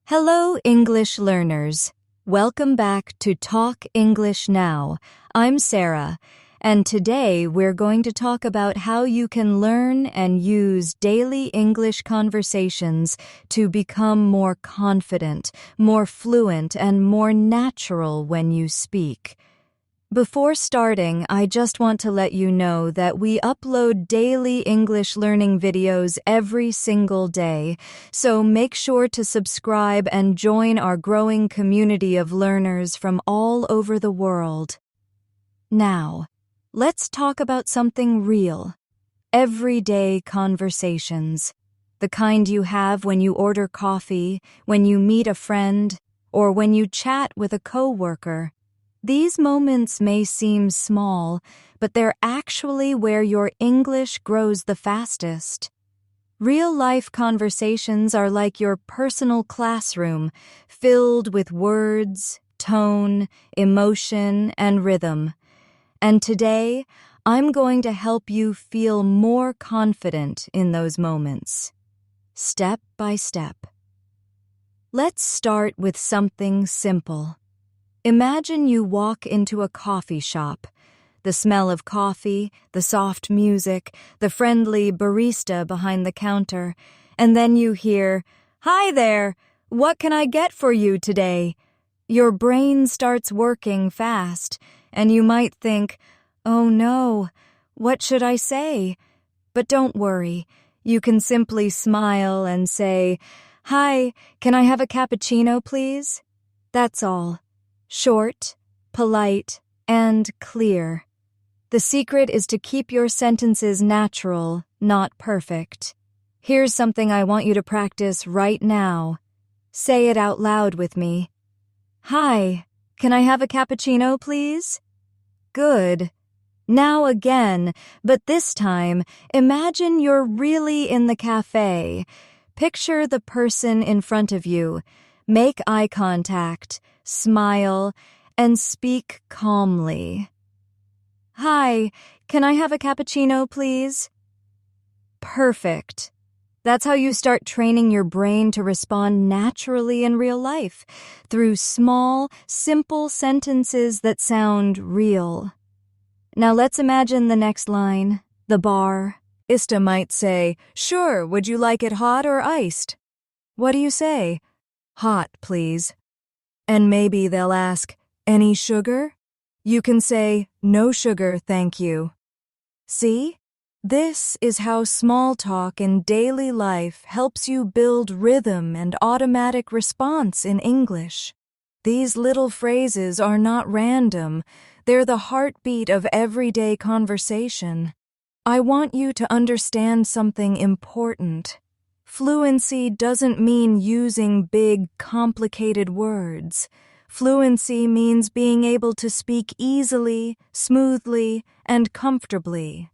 Hello, English learners. Welcome back to Talk English Now. I'm Sarah, and today we're going to talk about how you can learn and use daily English conversations to become more confident, more fluent, and more natural when you speak. Before starting, I just want to let you know that we upload daily English learning videos every single day, so make sure to subscribe and join our growing community of learners from all over the world. Now, let's talk about something real. Everyday conversations. The kind you have when you order coffee, when you meet a friend, or when you chat with a coworker. These moments may seem small, but they're actually where your English grows the fastest. Real-life conversations are like your personal classroom, filled with words, tone, emotion, and rhythm. And today, I'm going to help you feel more confident in those moments, step by step. Let's start with something simple. Imagine you walk into a coffee shop. The smell of coffee, the soft music, the friendly barista behind the counter, and then you hear, "Hi there, what can I get for you today?" Your brain starts working fast, and you might think, "Oh no, what should I say?" But don't worry, you can simply smile and say, "Hi, can I have a cappuccino, please?" That's all. Short, polite, and clear. The secret is to keep your sentences natural, not perfect. Here's something I want you to practice right now. Say it out loud with me. "Hi, can I have a cappuccino, please?" Good. Now again, but this time, imagine you're really in the cafe. Picture the person in front of you. Make eye contact, smile, and speak calmly. "Hi, can I have a cappuccino, please?" Perfect. That's how you start training your brain to respond naturally in real life, through small, simple sentences that sound real. Now let's imagine the next line, the bar. Ista might say, "Sure, would you like it hot or iced?" What do you say? "Hot, please." And maybe they'll ask, "Any sugar?" You can say, "No sugar, thank you." See? This is how small talk in daily life helps you build rhythm and automatic response in English. These little phrases are not random. They're the heartbeat of everyday conversation. I want you to understand something important. Fluency doesn't mean using big, complicated words. Fluency means being able to speak easily, smoothly, and comfortably.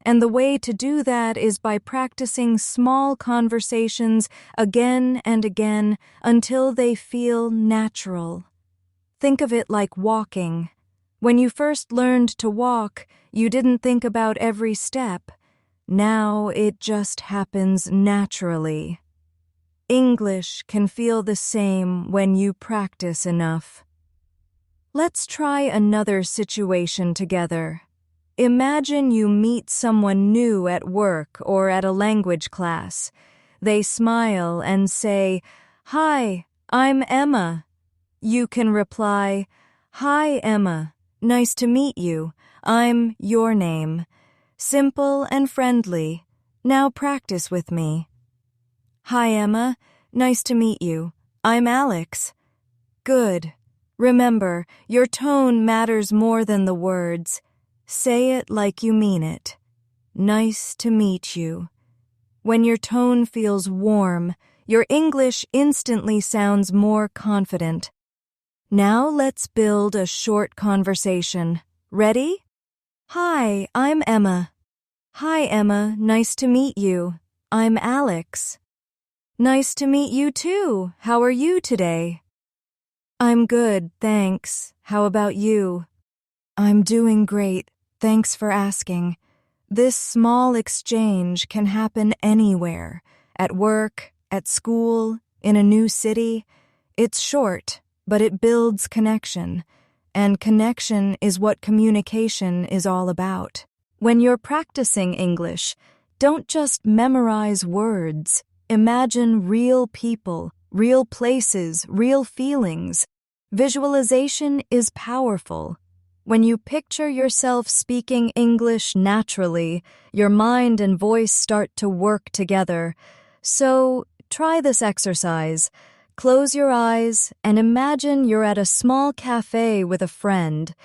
And the way to do that is by practicing small conversations again and again until they feel natural. Think of it like walking. When you first learned to walk, you didn't think about every step. Now it just happens naturally. English can feel the same when you practice enough. Let's try another situation together. Imagine you meet someone new at work or at a language class. They smile and say, "Hi, I'm Emma." You can reply, "Hi, Emma. Nice to meet you. I'm your name." Simple and friendly. Now practice with me. "Hi, Emma. Nice to meet you. I'm Alex." Good. Remember, your tone matters more than the words. Say it like you mean it. Nice to meet you. When your tone feels warm, your English instantly sounds more confident. Now let's build a short conversation. Ready? "Hi, I'm Emma." "Hi, Emma. Nice to meet you. I'm Alex." "Nice to meet you too. How are you today?" "I'm good, thanks. How about you?" "I'm doing great. Thanks for asking." This small exchange can happen anywhere, at work, at school, in a new city, it's short, but it builds connection. And connection is what communication is all about. When you're practicing English, don't just memorize words. Imagine real people, real places, real feelings. Visualization is powerful. When you picture yourself speaking English naturally, your mind and voice start to work together. So, try this exercise. Close your eyes and imagine you're at a small cafe with a friend.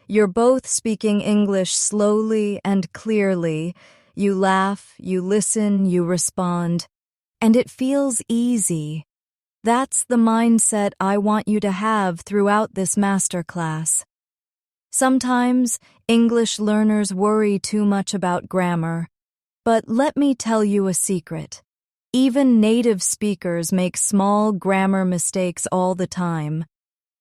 You're both speaking English slowly and clearly. You laugh, you listen, you respond. And it feels easy. That's the mindset I want you to have throughout this masterclass. Sometimes English learners worry too much about grammar. But let me tell you a secret. Even native speakers make small grammar mistakes all the time.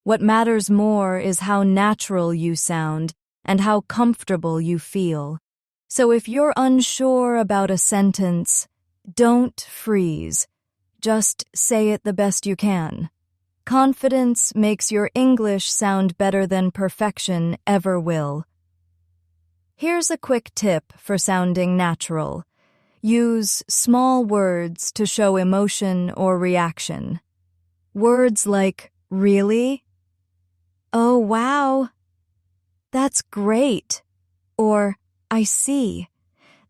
What matters more is how natural you sound and how comfortable you feel. So if you're unsure about a sentence, don't freeze. Just say it the best you can. Confidence makes your English sound better than perfection ever will. Here's a quick tip for sounding natural. Use small words to show emotion or reaction. Words like, really? Oh, wow. That's great. Or, I see.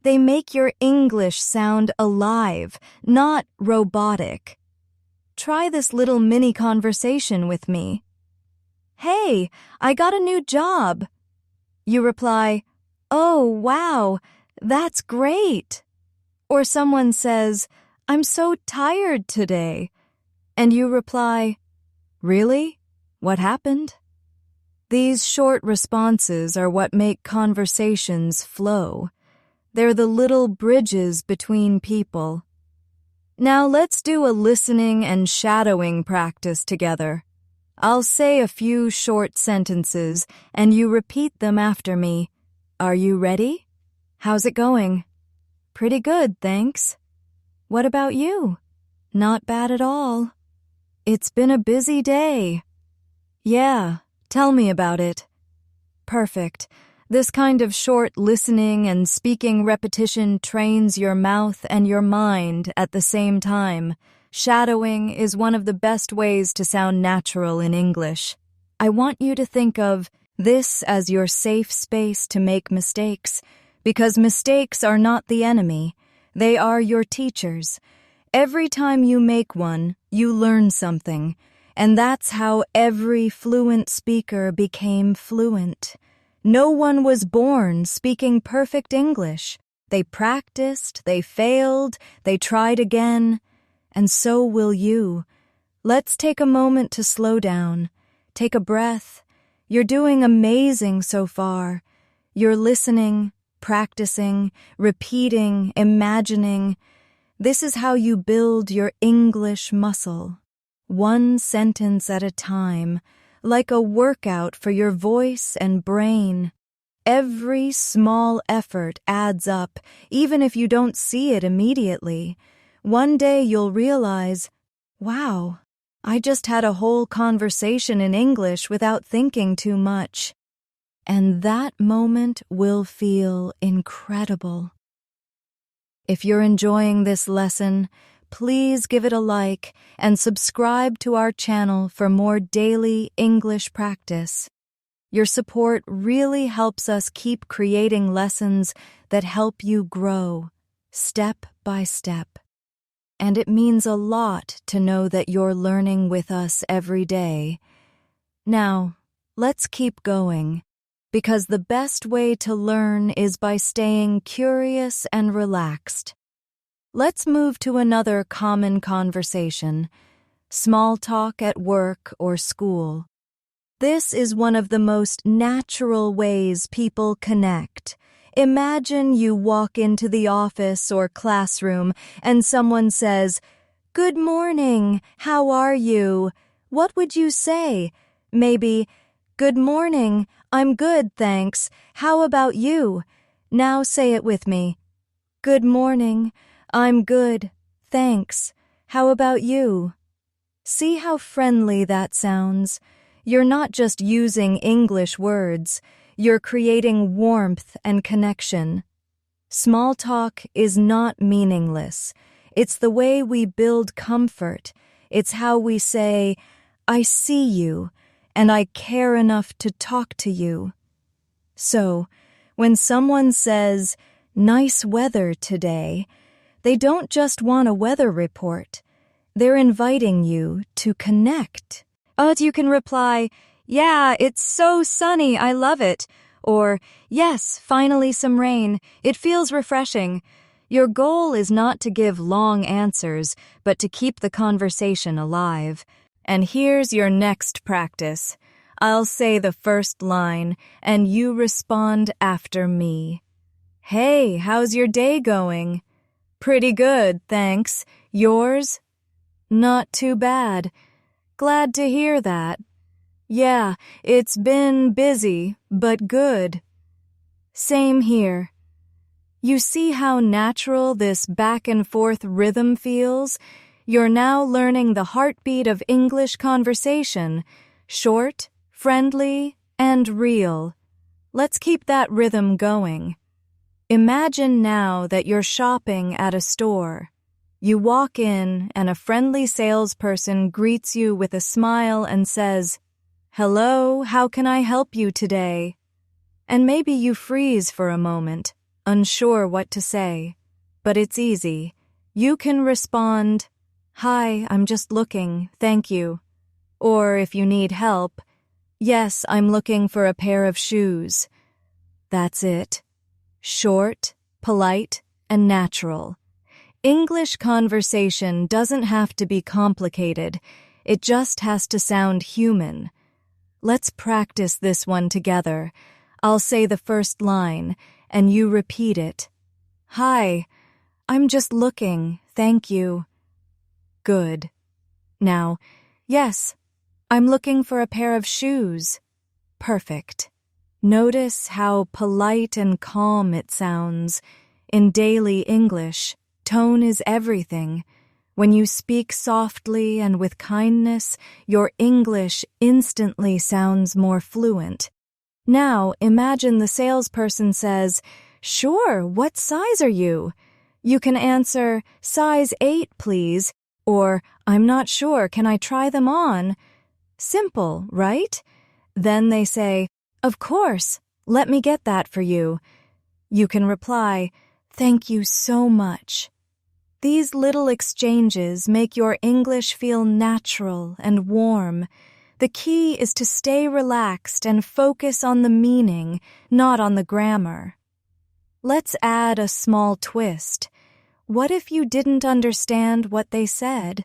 They make your English sound alive, not robotic. Try this little mini conversation with me. Hey, I got a new job. You reply, oh, wow, that's great. Or someone says, I'm so tired today. And you reply, really? What happened? These short responses are what make conversations flow. They're the little bridges between people. Now let's do a listening and shadowing practice together. I'll say a few short sentences and you repeat them after me. Are you ready? How's it going? Pretty good, thanks. What about you? Not bad at all. It's been a busy day. Yeah, tell me about it. Perfect. This kind of short listening and speaking repetition trains your mouth and your mind at the same time. Shadowing is one of the best ways to sound natural in English. I want you to think of this as your safe space to make mistakes, because mistakes are not the enemy. They are your teachers. Every time you make one, you learn something, and that's how every fluent speaker became fluent. No one was born speaking perfect English. They practiced, they failed, they tried again, and so will you. Let's take a moment to slow down. Take a breath. You're doing amazing so far. You're listening, practicing, repeating, imagining. This is how you build your English muscle. One sentence at a time, like a workout for your voice and brain. Every small effort adds up, even if you don't see it immediately. One day you'll realize, wow, I just had a whole conversation in English without thinking too much. And that moment will feel incredible. If you're enjoying this lesson, please give it a like and subscribe to our channel for more daily English practice. Your support really helps us keep creating lessons that help you grow, step by step. And it means a lot to know that you're learning with us every day. Now, let's keep going, because the best way to learn is by staying curious and relaxed. Let's move to another common conversation, small talk at work or school. This is one of the most natural ways people connect. Imagine you walk into the office or classroom and someone says, "Good morning, how are you?" What would you say? Maybe, "Good morning, I'm good, thanks. How about you?" Now say it with me. "Good morning, I'm good, thanks. How about you?" See how friendly that sounds? You're not just using English words, you're creating warmth and connection. Small talk is not meaningless. It's the way we build comfort. It's how we say, I see you, and I care enough to talk to you. So, when someone says, nice weather today, they don't just want a weather report. They're inviting you to connect. You can reply, yeah, it's so sunny, I love it. Or, yes, finally some rain. It feels refreshing. Your goal is not to give long answers, but to keep the conversation alive. And here's your next practice. I'll say the first line, and you respond after me. Hey, how's your day going? Pretty good, thanks. Yours? Not too bad. Glad to hear that. Yeah, it's been busy, but good. Same here. You see how natural this back-and-forth rhythm feels? You're now learning the heartbeat of English conversation. Short, friendly, and real. Let's keep that rhythm going. Imagine now that you're shopping at a store. You walk in, and a friendly salesperson greets you with a smile and says, hello, how can I help you today? And maybe you freeze for a moment, unsure what to say. But it's easy. You can respond, hi, I'm just looking, thank you. Or if you need help, yes, I'm looking for a pair of shoes. That's it. Short, polite, and natural. English conversation doesn't have to be complicated. It just has to sound human. Let's practice this one together. I'll say the first line, and you repeat it. Hi, I'm just looking, thank you. Good. Now, yes, I'm looking for a pair of shoes. Perfect. Notice how polite and calm it sounds. In daily English, tone is everything. When you speak softly and with kindness, your English instantly sounds more fluent. Now, imagine the salesperson says, sure, what size are you? You can answer, size 8, please, or I'm not sure, can I try them on? Simple, right? Then they say, of course, let me get that for you. You can reply, thank you so much. These little exchanges make your English feel natural and warm. The key is to stay relaxed and focus on the meaning, not on the grammar. Let's add a small twist. What if you didn't understand what they said?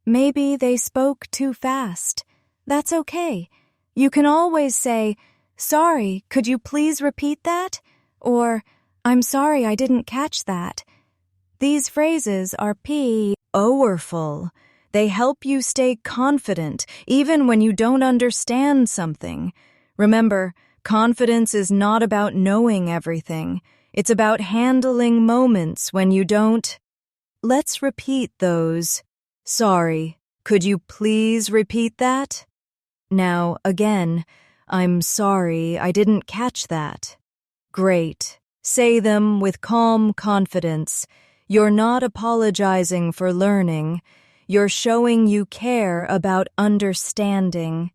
Maybe they spoke too fast. That's okay. You can always say, sorry, could you please repeat that? Or, I'm sorry I didn't catch that. These phrases are powerful. They help you stay confident, even when you don't understand something. Remember, confidence is not about knowing everything. It's about handling moments when you don't. Let's repeat those. Sorry, could you please repeat that? Now, again, I'm sorry I didn't catch that. Great. Say them with calm confidence. You're not apologizing for learning. You're showing you care about understanding.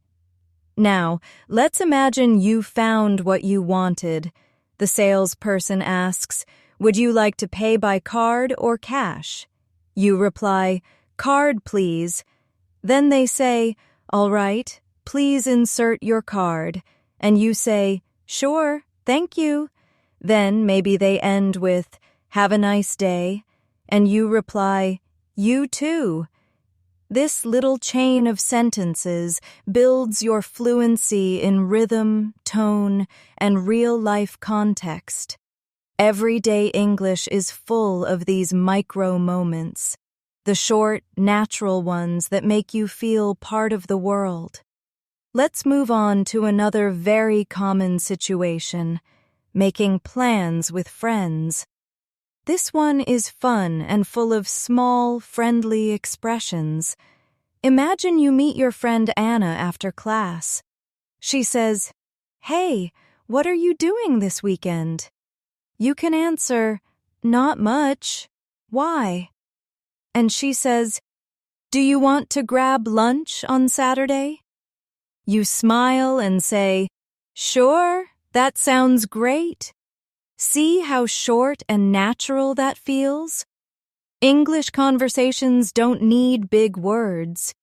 Now, let's imagine you found what you wanted. The salesperson asks, would you like to pay by card or cash? You reply, card, please. Then they say, all right, please insert your card. And you say, sure, thank you. Then maybe they end with, have a nice day, and you reply, you too. This little chain of sentences builds your fluency in rhythm, tone, and real-life context. Everyday English is full of these micro moments, the short, natural ones that make you feel part of the world. Let's move on to another very common situation, making plans with friends. This one is fun and full of small, friendly expressions. Imagine you meet your friend Anna after class. She says, "Hey, what are you doing this weekend?" You can answer, "Not much. Why?" And she says, "Do you want to grab lunch on Saturday?" You smile and say, "Sure, that sounds great." See how short and natural that feels? English conversations don't need big words.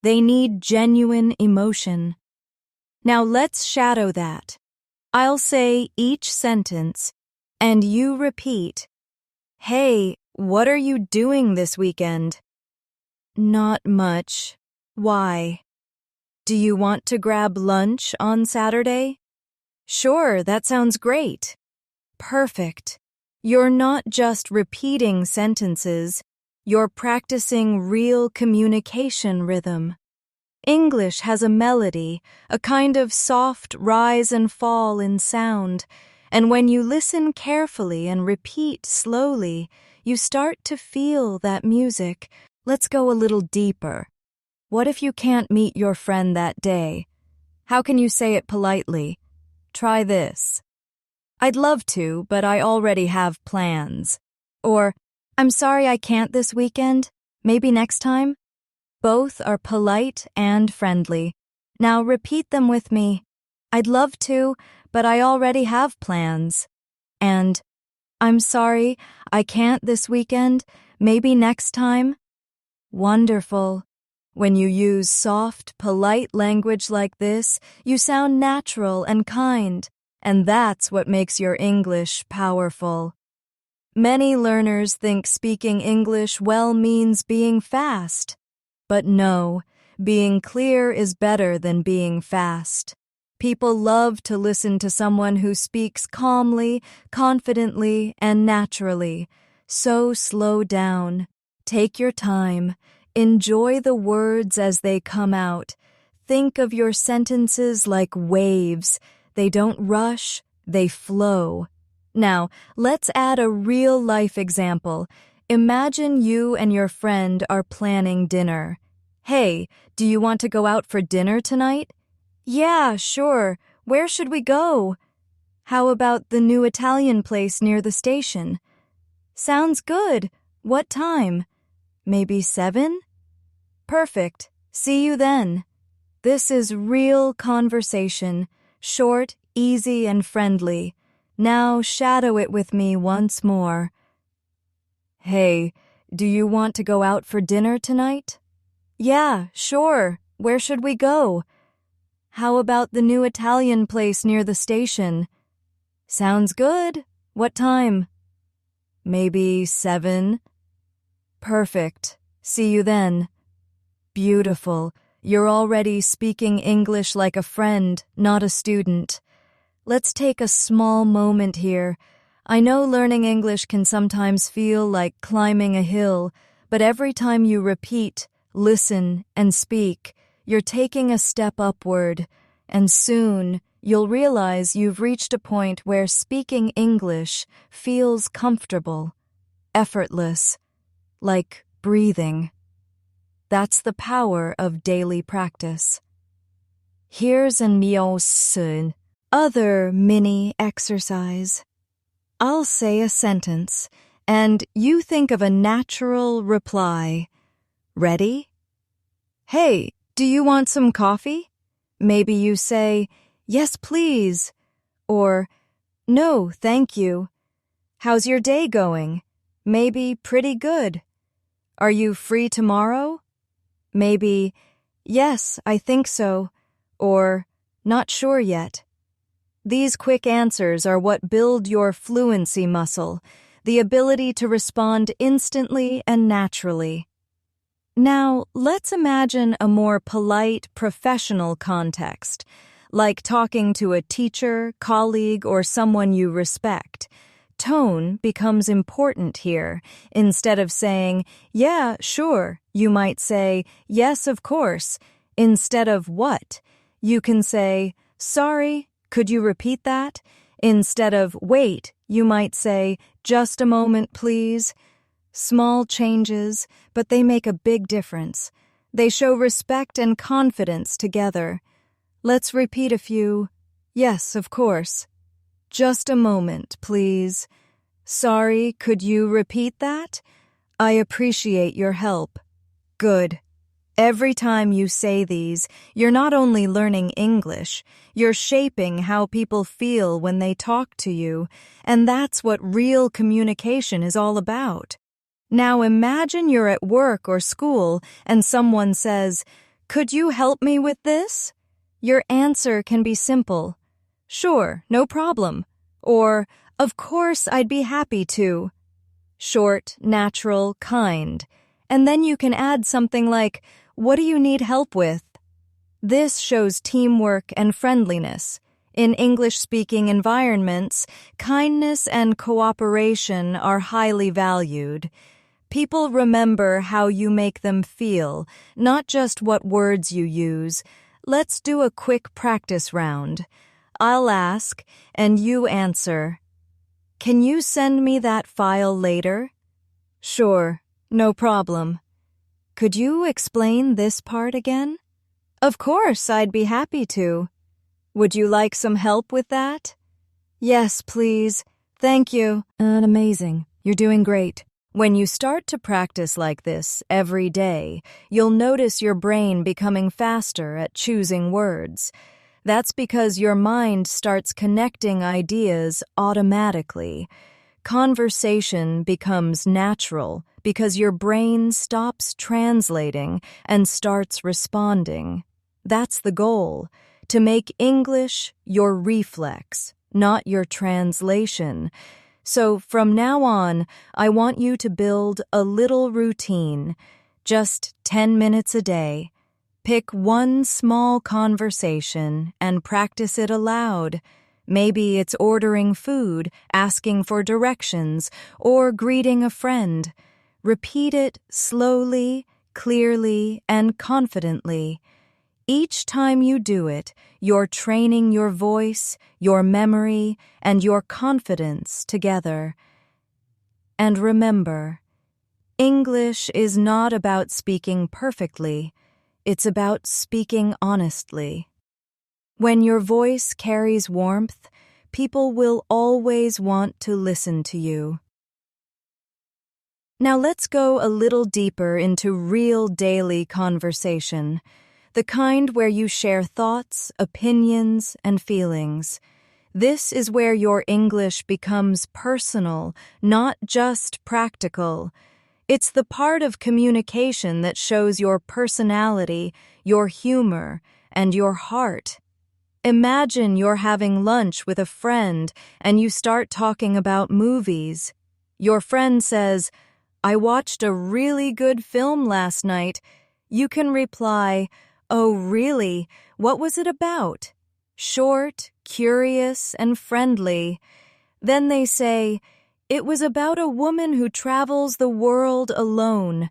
They need genuine emotion. Now let's shadow that. I'll say each sentence, and you repeat, "Hey, what are you doing this weekend?" "Not much. Why?" "Do you want to grab lunch on Saturday?" "Sure, that sounds great." Perfect. You're not just repeating sentences, you're practicing real communication rhythm. English has a melody, a kind of soft rise and fall in sound, and when you listen carefully and repeat slowly, you start to feel that music. Let's go a little deeper. What if you can't meet your friend that day? How can you say it politely? Try this. "I'd love to, but I already have plans." Or, "I'm sorry I can't this weekend. Maybe next time?" Both are polite and friendly. Now repeat them with me. "I'd love to, but I already have plans." And, "I'm sorry, I can't this weekend. Maybe next time?" Wonderful. When you use soft, polite language like this, you sound natural and kind. And that's what makes your English powerful. Many learners think speaking English well means being fast. But no, being clear is better than being fast. People love to listen to someone who speaks calmly, confidently, and naturally. So slow down. Take your time. Enjoy the words as they come out. Think of your sentences like waves. They don't rush, they flow. Now, let's add a real-life example. Imagine you and your friend are planning dinner. "Hey, do you want to go out for dinner tonight?" "Yeah, sure. Where should we go?" "How about the new Italian place near the station?" "Sounds good. What time?" "Maybe 7?" "Perfect. See you then." This is real conversation. Short, easy, and friendly. Now shadow it with me once more. "Hey, do you want to go out for dinner tonight?" "Yeah, sure. Where should we go?" "How about the new Italian place near the station?" "Sounds good. What time?" "Maybe 7?" "Perfect. See you then." Beautiful. You're already speaking English like a friend, not a student. Let's take a small moment here. I know learning English can sometimes feel like climbing a hill, but every time you repeat, listen, and speak, you're taking a step upward, and soon you'll realize you've reached a point where speaking English feels comfortable, effortless, like breathing. That's the power of daily practice. Here's a other mini exercise. I'll say a sentence, and you think of a natural reply. Ready? "Hey, do you want some coffee?" Maybe you say, "Yes, please," or "No, thank you." "How's your day going?" Maybe pretty good. "Are you free tomorrow?" Maybe, "Yes, I think so," or "Not sure yet." These quick answers are what build your fluency muscle, the ability to respond instantly and naturally. Now, let's imagine a more polite, professional context, like talking to a teacher, colleague, or someone you respect. Tone becomes important here. Instead of saying, "Yeah, sure," you might say, "Yes, of course." Instead of "what," you can say, "Sorry, could you repeat that?" Instead of "wait," you might say, "Just a moment, please." Small changes, but they make a big difference. They show respect and confidence together. Let's repeat a few. Yes, of course. Just a moment, please. Sorry, could you repeat that? I appreciate your help. Good. Every time you say these, you're not only learning English, you're shaping how people feel when they talk to you, and that's what real communication is all about. Now imagine you're at work or school and someone says, "Could you help me with this?" Your answer can be simple. "Sure, no problem." Or, "Of course, I'd be happy to." Short, natural, kind. And then you can add something like, "What do you need help with?" This shows teamwork and friendliness. In English-speaking environments, kindness and cooperation are highly valued. People remember how you make them feel, not just what words you use. Let's do a quick practice round. I'll ask, and you answer. Can you send me that file later? Sure, no problem. Could you explain this part again? Of course, I'd be happy to. Would you like some help with that? Yes, please. Thank you. Amazing. You're doing great. When you start to practice like this every day, you'll notice your brain becoming faster at choosing words. That's because your mind starts connecting ideas automatically. Conversation becomes natural because your brain stops translating and starts responding. That's the goal, to make English your reflex, not your translation. So from now on, I want you to build a little routine, just 10 minutes a day. Pick one small conversation and practice it aloud. Maybe it's ordering food, asking for directions, or greeting a friend. Repeat it slowly, clearly, and confidently. Each time you do it, you're training your voice, your memory, and your confidence together. And remember, English is not about speaking perfectly. It's about speaking honestly. When your voice carries warmth, people will always want to listen to you. Now let's go a little deeper into real daily conversation. The kind where you share thoughts, opinions, and feelings. This is where your English becomes personal, not just practical. It's the part of communication that shows your personality, your humor, and your heart. Imagine you're having lunch with a friend and you start talking about movies. Your friend says, "I watched a really good film last night." You can reply, "Oh, really? What was it about?" Short, curious, and friendly. Then they say, "It was about a woman who travels the world alone."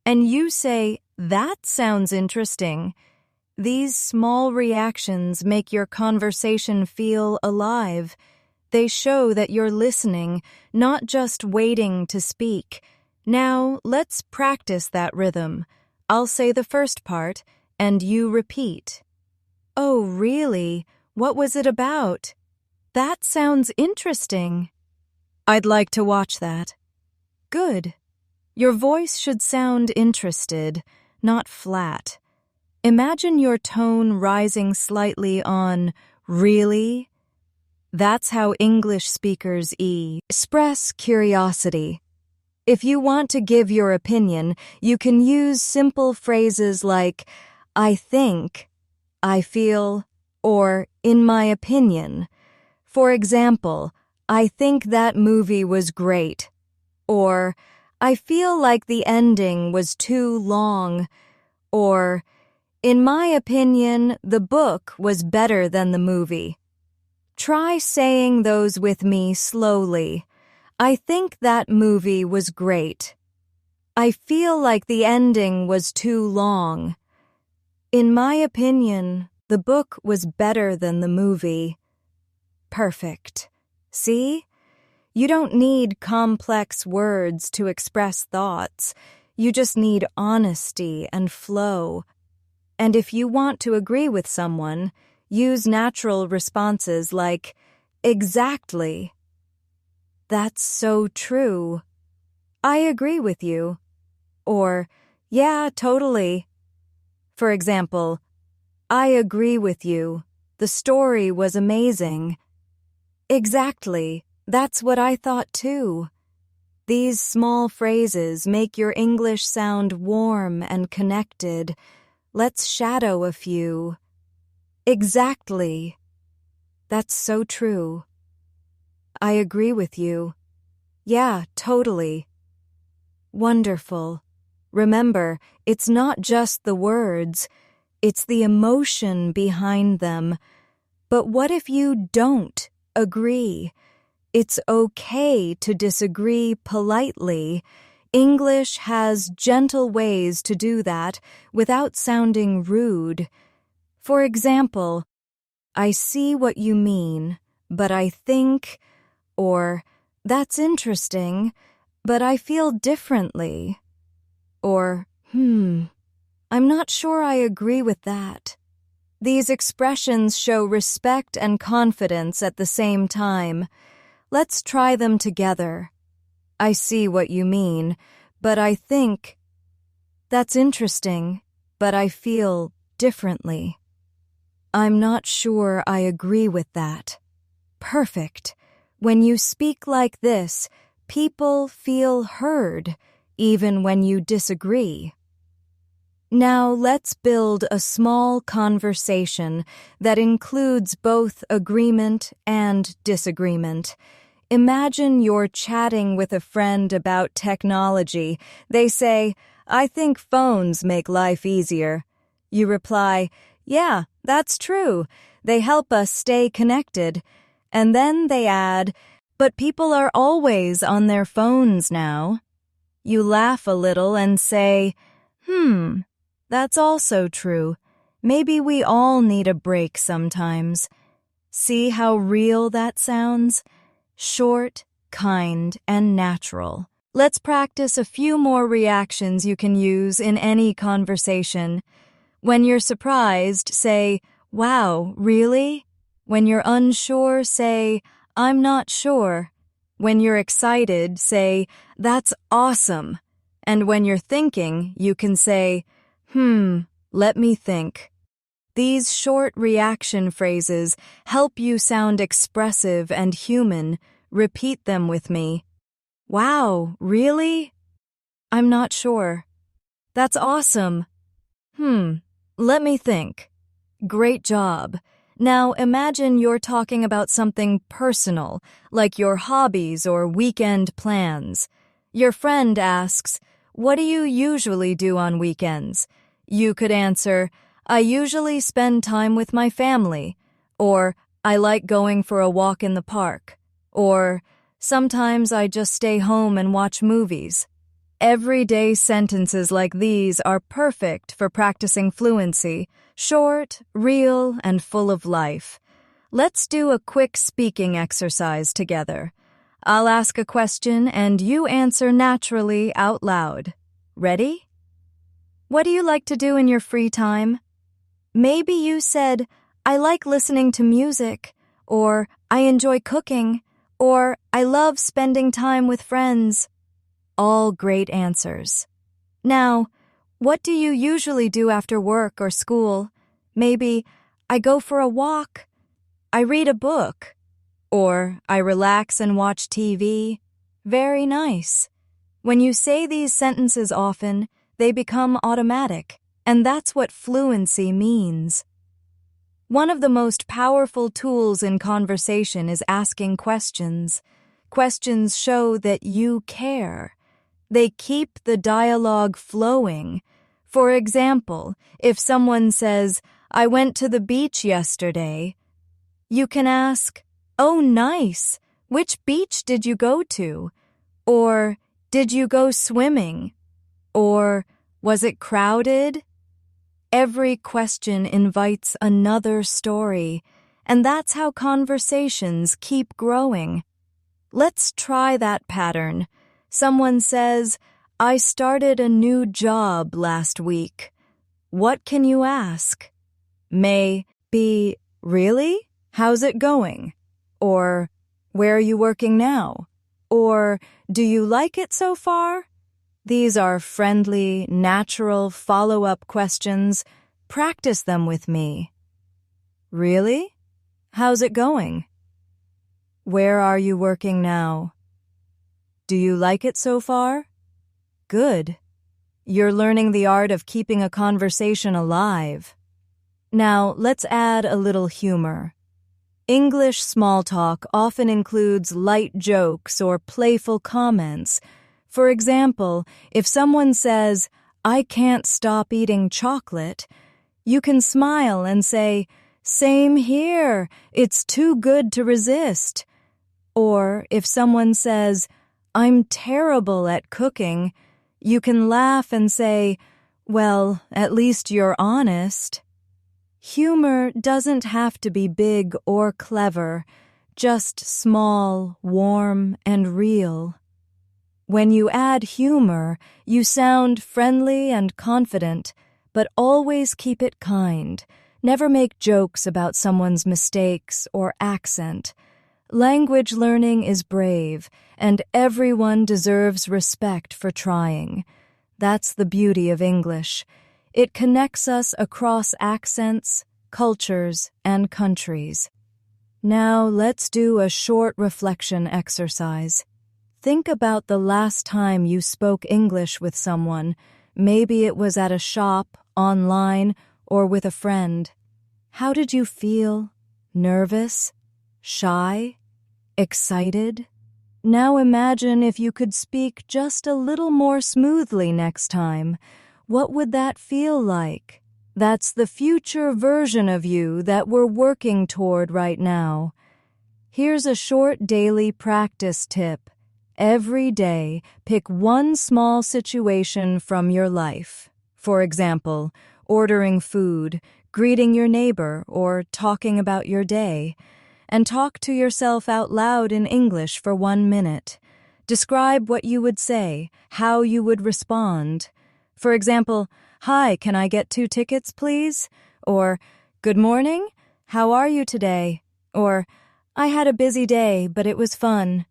And you say, "That sounds interesting." These small reactions make your conversation feel alive. They show that you're listening, not just waiting to speak. Now, let's practice that rhythm. I'll say the first part, and you repeat. "Oh, really? What was it about?" "That sounds interesting." "I'd like to watch that." Good. Your voice should sound interested, not flat. Imagine your tone rising slightly on "really." That's how English speakers express curiosity. If you want to give your opinion, you can use simple phrases like, "I think," "I feel," or "in my opinion." For example, "I think that movie was great," or "I feel like the ending was too long," or "In my opinion, the book was better than the movie." Try saying those with me slowly. "I think that movie was great." "I feel like the ending was too long." "In my opinion, the book was better than the movie." Perfect. See? You don't need complex words to express thoughts. You just need honesty and flow. And if you want to agree with someone, use natural responses like, "Exactly. That's so true. I agree with you." Or, "Yeah, totally." For example, "I agree with you. The story was amazing." "Exactly. That's what I thought too." These small phrases make your English sound warm and connected. Let's shadow a few. "Exactly. That's so true. I agree with you. Yeah, totally." Wonderful. Remember, it's not just the words, it's the emotion behind them. But what if you don't agree? It's okay to disagree politely. English has gentle ways to do that without sounding rude. For example, "I see what you mean, but I think," or "That's interesting, but I feel differently," or "I'm not sure I agree with that." These expressions show respect and confidence at the same time. Let's try them together. "I see what you mean, but I think," "That's interesting, but I feel differently." "I'm not sure I agree with that." Perfect. When you speak like this, people feel heard, even when you disagree. Now let's build a small conversation that includes both agreement and disagreement. Imagine you're chatting with a friend about technology. They say, "I think phones make life easier." You reply, "Yeah, that's true. They help us stay connected." And then they add, "But people are always on their phones now." You laugh a little and say, "That's also true. Maybe we all need a break sometimes." See how real that sounds? Short, kind, and natural. Let's practice a few more reactions you can use in any conversation. When you're surprised, say, "Wow, really?" When you're unsure, say, "I'm not sure." When you're excited, say, "That's awesome." And when you're thinking, you can say, "Let me think." These short reaction phrases help you sound expressive and human. Repeat them with me. "Wow, really?" "I'm not sure." "That's awesome." Let me think." Great job. Now imagine you're talking about something personal, like your hobbies or weekend plans. Your friend asks, "What do you usually do on weekends?" You could answer, "I usually spend time with my family," or "I like going for a walk in the park," or "Sometimes I just stay home and watch movies." Everyday sentences like these are perfect for practicing fluency, short, real, and full of life. Let's do a quick speaking exercise together. I'll ask a question and you answer naturally out loud. Ready? What do you like to do in your free time? Maybe you said, "I like listening to music," or "I enjoy cooking," or "I love spending time with friends." All great answers. Now, what do you usually do after work or school? Maybe, "I go for a walk," "I read a book," or "I relax and watch TV." Very nice. When you say these sentences often, they become automatic, and that's what fluency means. One of the most powerful tools in conversation is asking questions. Questions show that you care. They keep the dialogue flowing. For example, if someone says, "I went to the beach yesterday," you can ask, "Oh, nice. Which beach did you go to?" Or, "Did you go swimming?" Or, "Was it crowded?" Every question invites another story, and that's how conversations keep growing. Let's try that pattern. Someone says, I started a new job last week. What can you ask? May be, really? How's it going? Or, where are you working now? Or, do you like it so far? These are friendly, natural follow-up questions. Practice them with me. Really? How's it going? Where are you working now? Do you like it so far? Good. You're learning the art of keeping a conversation alive. Now, let's add a little humor. English small talk often includes light jokes or playful comments. For example, if someone says, "I can't stop eating chocolate," you can smile and say, "Same here, it's too good to resist." Or if someone says, "I'm terrible at cooking," you can laugh and say, "Well, at least you're honest." Humor doesn't have to be big or clever, just small, warm, and real. When you add humor, you sound friendly and confident, but always keep it kind. Never make jokes about someone's mistakes or accent. Language learning is brave, and everyone deserves respect for trying. That's the beauty of English. It connects us across accents, cultures, and countries. Now let's do a short reflection exercise. Think about the last time you spoke English with someone. Maybe it was at a shop, online, or with a friend. How did you feel? Nervous? Shy? Excited? Now imagine if you could speak just a little more smoothly next time. What would that feel like? That's the future version of you that we're working toward right now. Here's a short daily practice tip. Every day, pick one small situation from your life. For example, ordering food, greeting your neighbor, or talking about your day. And talk to yourself out loud in English for 1 minute. Describe what you would say, how you would respond. For example, "Hi, can I get 2 tickets, please?" Or, "Good morning, how are you today?" Or, "I had a busy day, but it was fun."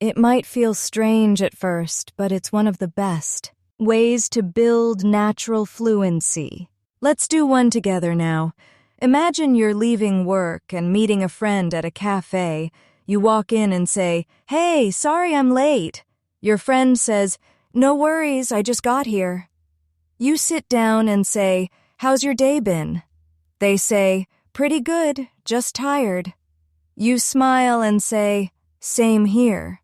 It might feel strange at first, but it's one of the best ways to build natural fluency. Let's do one together now. Imagine you're leaving work and meeting a friend at a cafe. You walk in and say, "Hey, sorry I'm late." Your friend says, "No worries, I just got here." You sit down and say, "How's your day been?" They say, "Pretty good, just tired." You smile and say, "Same here."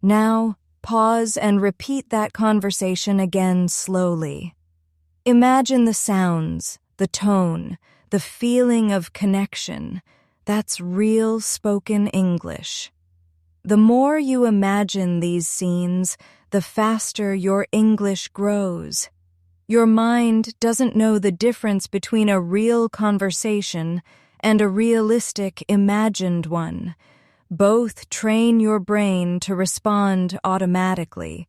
Now, pause and repeat that conversation again slowly. Imagine the sounds, the tone, the feeling of connection. That's real spoken English. The more you imagine these scenes, the faster your English grows. Your mind doesn't know the difference between a real conversation and a realistic, imagined one. Both train your brain to respond automatically.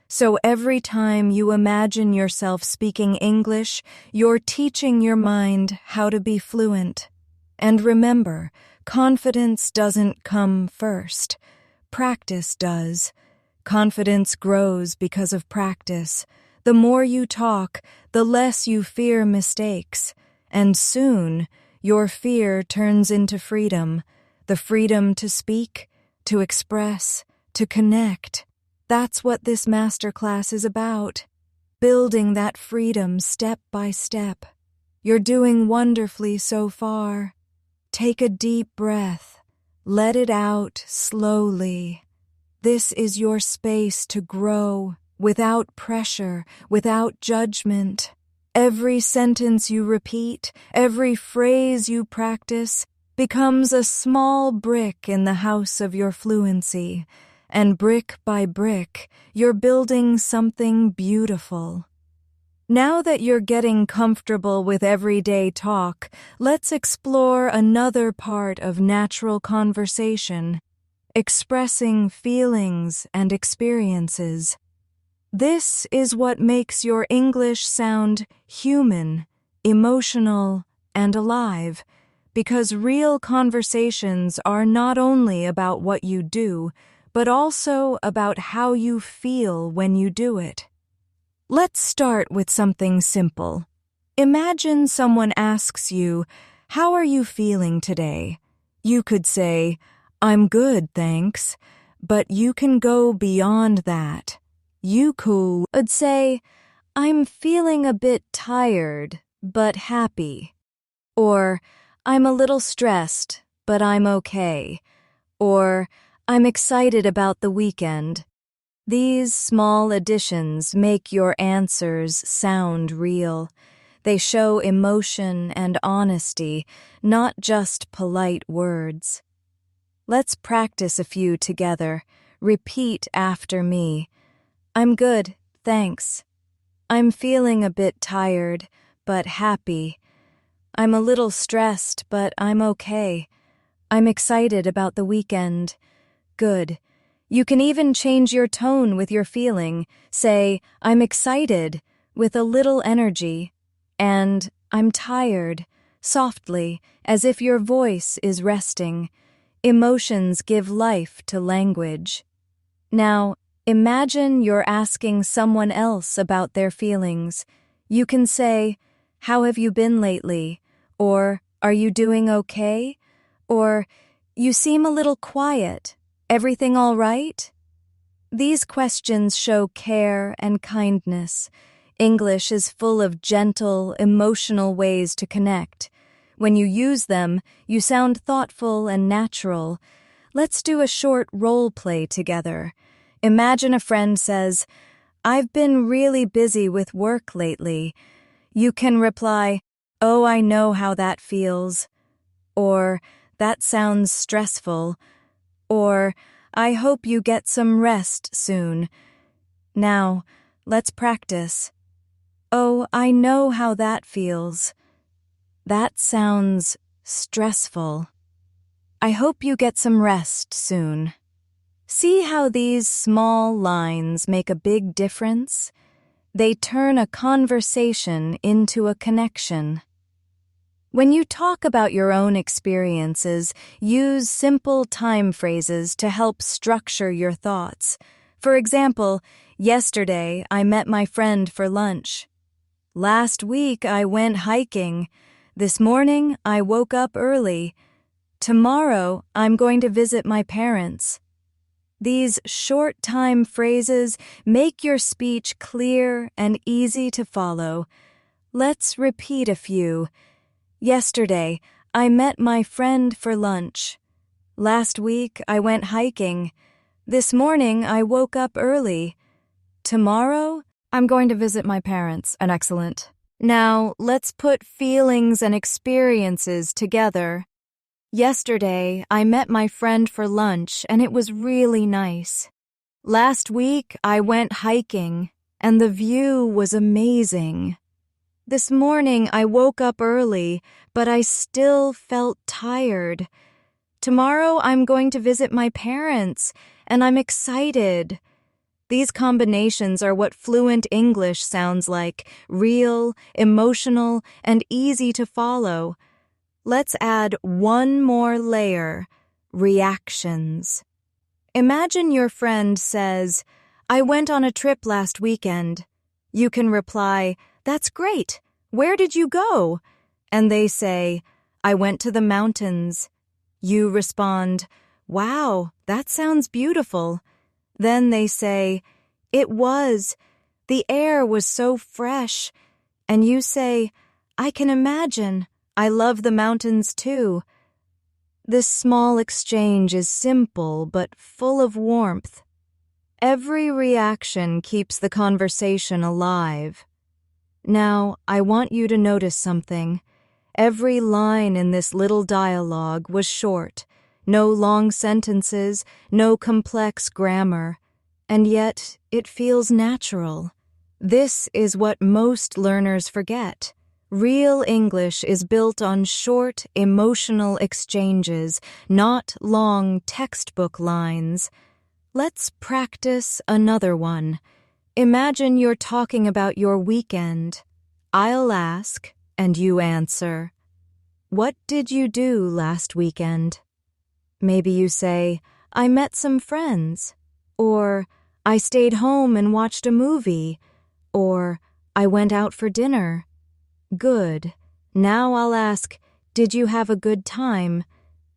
So every time you imagine yourself speaking English, you're teaching your mind how to be fluent. And remember, confidence doesn't come first. Practice does. Confidence grows because of practice. The more you talk, the less you fear mistakes. And soon, your fear turns into freedom. The freedom to speak, to express, to connect. That's what this masterclass is about. Building that freedom step by step. You're doing wonderfully so far. Take a deep breath. Let it out slowly. This is your space to grow without pressure, without judgment. Every sentence you repeat, every phrase you practice becomes a small brick in the house of your fluency. And brick by brick, you're building something beautiful. Now that you're getting comfortable with everyday talk, let's explore another part of natural conversation, expressing feelings and experiences. This is what makes your English sound human, emotional, and alive, because real conversations are not only about what you do, but also about how you feel when you do it. Let's start with something simple. Imagine someone asks you, "How are you feeling today?" You could say, "I'm good, thanks," but you can go beyond that. You could say, "I'm feeling a bit tired, but happy." Or, "I'm a little stressed, but I'm okay." Or, "I'm excited about the weekend." These small additions make your answers sound real. They show emotion and honesty, not just polite words. Let's practice a few together. Repeat after me. "I'm good, thanks." "I'm feeling a bit tired, but happy." "I'm a little stressed, but I'm okay." "I'm excited about the weekend." Good. You can even change your tone with your feeling. Say, "I'm excited," with a little energy, and "I'm tired," softly, as if your voice is resting. Emotions give life to language. Now, imagine you're asking someone else about their feelings. You can say, "How have you been lately?" Or, "Are you doing okay?" Or, "You seem a little quiet. Everything all right?" These questions show care and kindness. English is full of gentle, emotional ways to connect. When you use them, you sound thoughtful and natural. Let's do a short role play together. Imagine a friend says, "I've been really busy with work lately." You can reply, "Oh, I know how that feels." Or, "That sounds stressful." Or, "I hope you get some rest soon." Now, let's practice. "Oh, I know how that feels." That sounds stressful. "I hope you get some rest soon." See how these small lines make a big difference? They turn a conversation into a connection. When you talk about your own experiences, use simple time phrases to help structure your thoughts. For example, "Yesterday, I met my friend for lunch." "Last week, I went hiking." "This morning, I woke up early." "Tomorrow, I'm going to visit my parents." These short time phrases make your speech clear and easy to follow. Let's repeat a few. "Yesterday, I met my friend for lunch." "Last week, I went hiking." "This morning, I woke up early." "Tomorrow, I'm going to visit my parents." And excellent. Now, let's put feelings and experiences together. "Yesterday, I met my friend for lunch, and it was really nice." "Last week, I went hiking, and the view was amazing." "This morning, I woke up early, but I still felt tired." "Tomorrow, I'm going to visit my parents, and I'm excited." These combinations are what fluent English sounds like: real, emotional, and easy to follow. Let's add one more layer: reactions. Imagine your friend says, "I went on a trip last weekend." You can reply, "That's great. Where did you go?" And they say, "I went to the mountains." You respond, "Wow, that sounds beautiful." Then they say, "It was. The air was so fresh." And you say, "I can imagine. I love the mountains too." This small exchange is simple but full of warmth. Every reaction keeps the conversation alive. Now, I want you to notice something. Every line in this little dialogue was short. No long sentences, no complex grammar. And yet, it feels natural. This is what most learners forget. Real English is built on short, emotional exchanges, not long textbook lines. Let's practice another one. Imagine you're talking about your weekend. I'll ask, and you answer. What did you do last weekend? Maybe you say, I met some friends. Or, I stayed home and watched a movie. Or, I went out for dinner. Good. Now I'll ask, did you have a good time?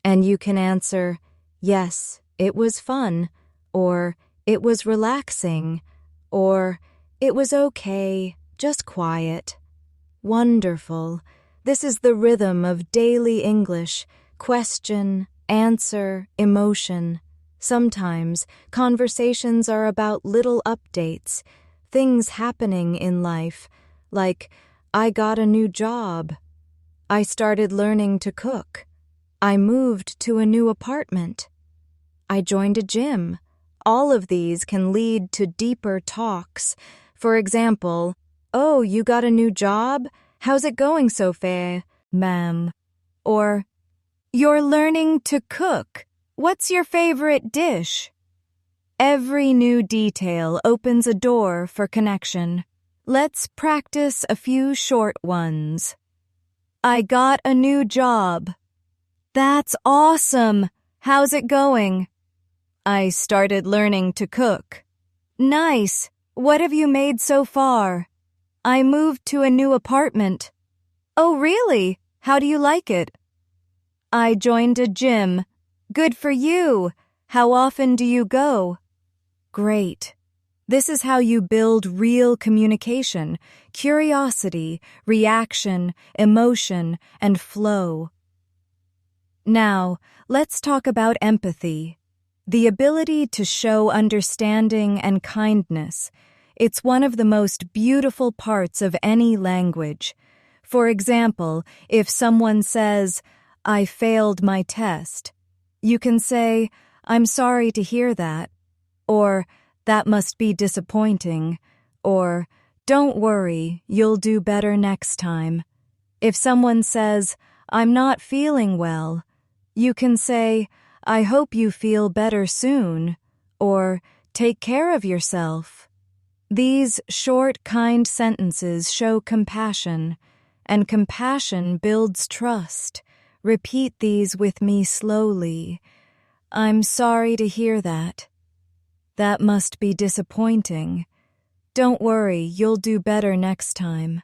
And you can answer, yes, it was fun. Or, it was relaxing. Or, it was okay, just quiet. Wonderful. This is the rhythm of daily English. Question, answer, emotion. Sometimes conversations are about little updates, things happening in life, like, I got a new job. I started learning to cook. I moved to a new apartment. I joined a gym. All of these can lead to deeper talks. For example, oh, you got a new job? How's it going so far, ma'am? Or, you're learning to cook. What's your favorite dish? Every new detail opens a door for connection. Let's practice a few short ones. I got a new job. That's awesome. How's it going? I started learning to cook. Nice. What have you made so far? I moved to a new apartment. Oh, really? How do you like it? I joined a gym. Good for you. How often do you go? Great. This is how you build real communication, curiosity, reaction, emotion, and flow. Now, let's talk about empathy. The ability to show understanding and kindness. It's one of the most beautiful parts of any language. For example, if someone says, I failed my test, you can say, I'm sorry to hear that, or that must be disappointing, or don't worry, you'll do better next time. If someone says, I'm not feeling well, you can say, I hope you feel better soon, or take care of yourself. These short, kind sentences show compassion, and compassion builds trust. Repeat these with me slowly. I'm sorry to hear that. That must be disappointing. Don't worry, you'll do better next time.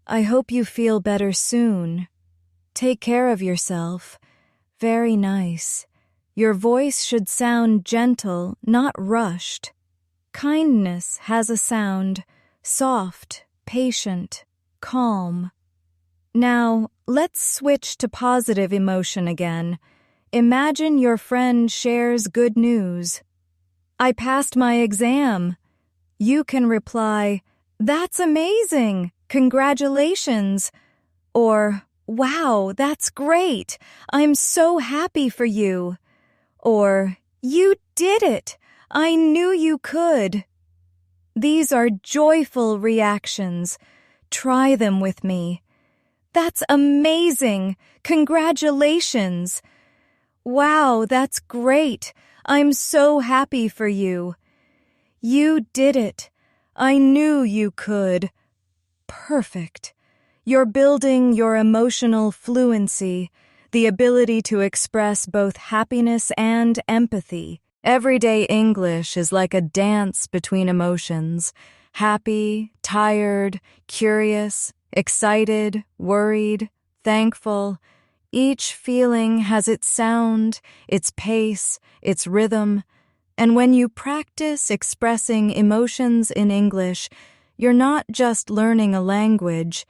I hope you feel better soon. Take care of yourself. Very nice. Your voice should sound gentle, not rushed. Kindness has a sound, soft, patient, calm. Now, let's switch to positive emotion again. Imagine your friend shares good news. I passed my exam. You can reply, that's amazing. Congratulations. Or, wow, that's great. I'm so happy for you. Or, you did it. I knew you could. These are joyful reactions. Try them with me. That's amazing. Congratulations. Wow, that's great. I'm so happy for you. You did it. I knew you could. Perfect. You're building your emotional fluency, the ability to express both happiness and empathy. Everyday English is like a dance between emotions. Happy, tired, curious, excited, worried, thankful. Each feeling has its sound, its pace, its rhythm. And when you practice expressing emotions in English, you're not just learning a language,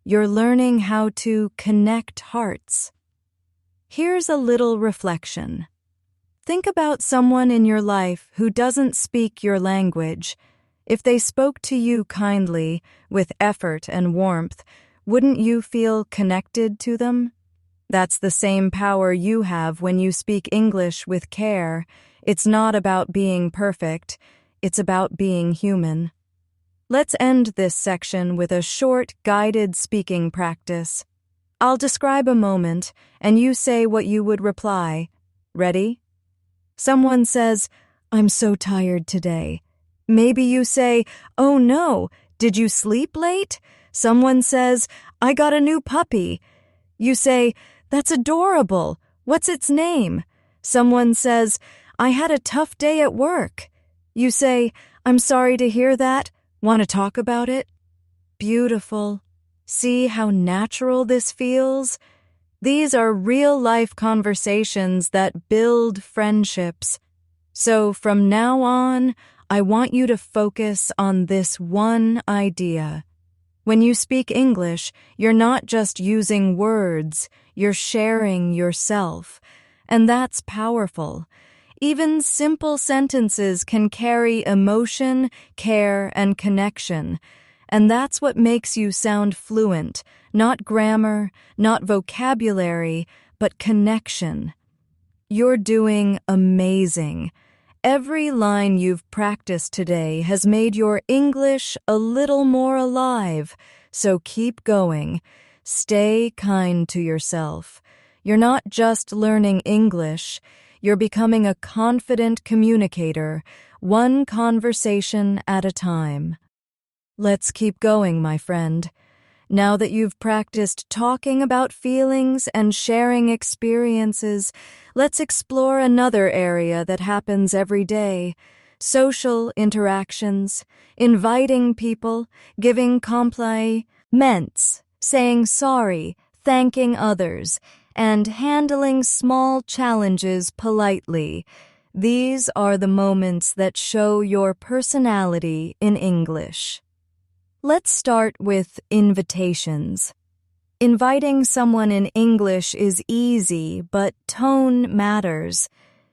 you're learning how to connect hearts. Here's a little reflection. Think about someone in your life who doesn't speak your language. If they spoke to you kindly, with effort and warmth, wouldn't you feel connected to them? That's the same power you have when you speak English with care. It's not about being perfect, it's about being human. Let's end this section with a short, guided speaking practice. I'll describe a moment, and you say what you would reply. Ready? Someone says, I'm so tired today. Maybe you say, "Oh no, did you sleep late?" Someone says, "I got a new puppy." You say, "That's adorable. What's its name?" Someone says, "I had a tough day at work." You say, "I'm sorry to hear that. Want to talk about it?" Beautiful. See how natural this feels? These are real-life conversations that build friendships. So from now on, I want you to focus on this one idea. When you speak English, you're not just using words, you're sharing yourself. And that's powerful. Even simple sentences can carry emotion, care, and connection. And that's what makes you sound fluent, not grammar, not vocabulary, but connection. You're doing amazing. Every line you've practiced today has made your English a little more alive, so keep going. Stay kind to yourself. You're not just learning English, you're becoming a confident communicator, one conversation at a time. Let's keep going, my friend. Now that you've practiced talking about feelings and sharing experiences, let's explore another area that happens every day: social interactions, inviting people, giving compliments, saying sorry, thanking others, and handling small challenges politely. These are the moments that show your personality in English. Let's start with invitations. Inviting someone in English is easy, but tone matters.